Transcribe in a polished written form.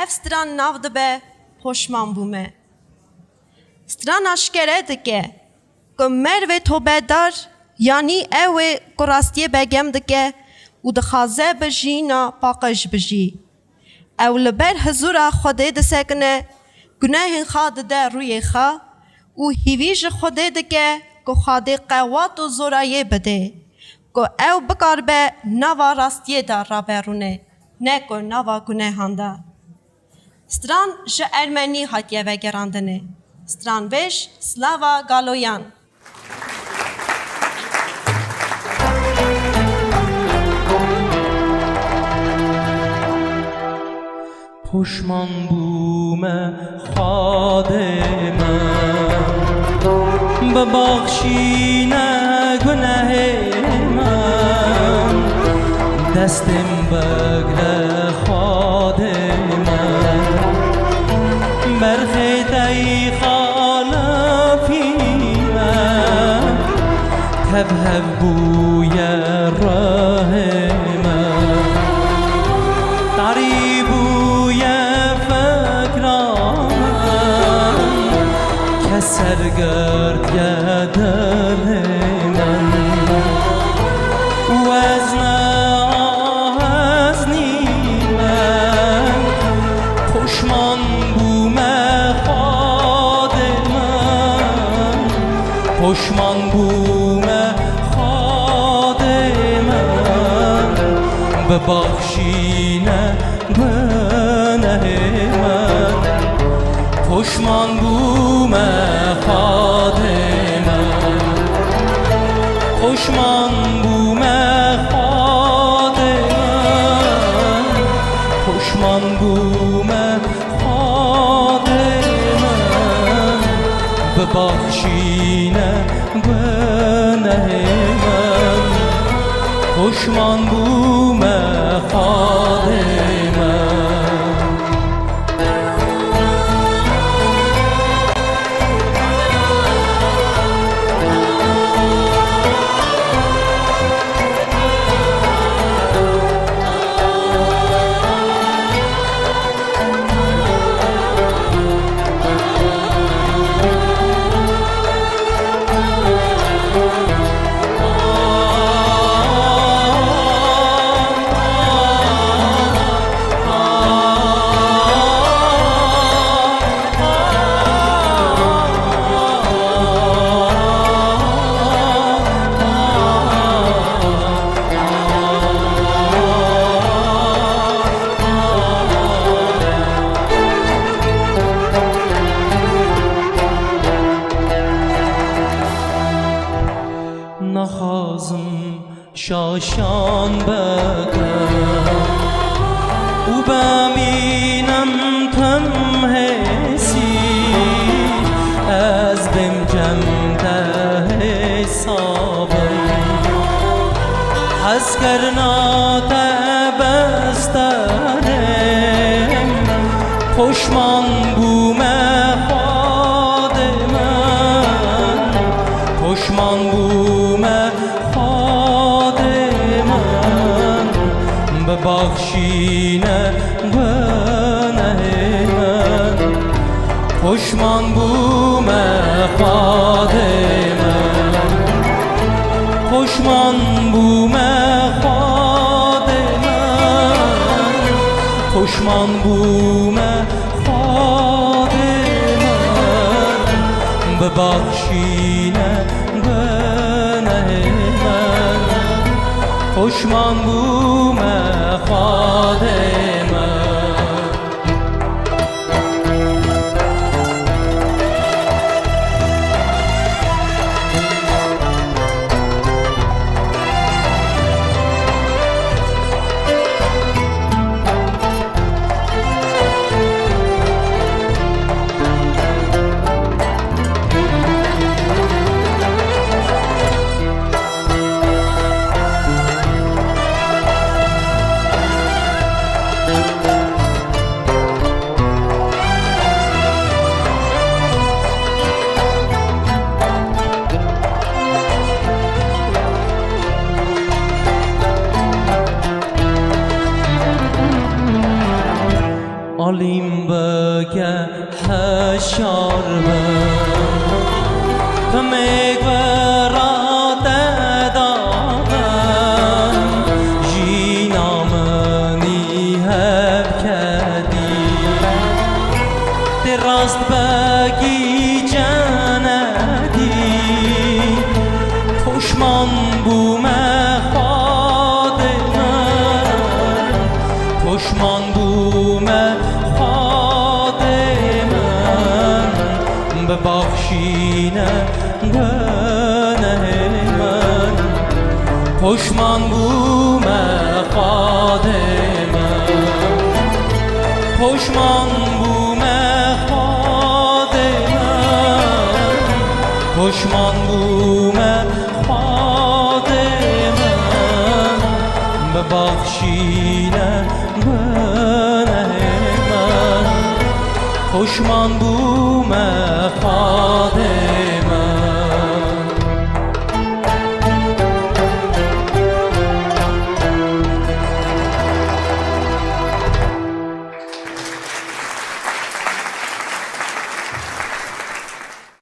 Evstran navdbe hoşman bume. Stran aşkere dike. Gömer ve tobedar yani ewe korastiye begem dike u dixaze bejina paqaj beji. Ew li ber hezura Xwedê disekine gunehên xwe dide rûyê xwe û hîvî ji Xwedê dike ku Xwedê qewat û zorayê bide ku ew bikaribe nava rastiyê de raberûne ne ku nava gunehan de. Stran ji Ermenî hatiye vegerandinê. Stranbêj Slava Galoyan. پشمان بوم خادم ببخشین گناه من دستم بگره خادم برخیتی خالفی من تبهب بوی راه من سرگرد دل من وزن آهزنی من پشمان بوم خود من پشمان بوم خود من ببخشین گناه من پشمان بوم خادم پشمان بوم خادم پشمان بوم خادم ببخشین گناه من پشمان بوم خادم نخوازم شاشان بکن او ببینم تم حسی از بم جمده حسابم از کرنات بسترم پشمان بوم خود من پشمان بوم خود من ببخشین گناه من پشمان بوم خود من پشمان بوم خود من پشمان بوم خود من ببخشین پشمان بوم خود من آلیم بگه هشار به مگورات دادم جینامنی هب کدی دراست بگی جندی پشمان بومه خادمن پشمان بومه خادمن ببخشینه گناه من پشمان بومه خادمن پشمان بومه خادمن پشمان بومه خادمن ببخشینه گناه من پشمان بومه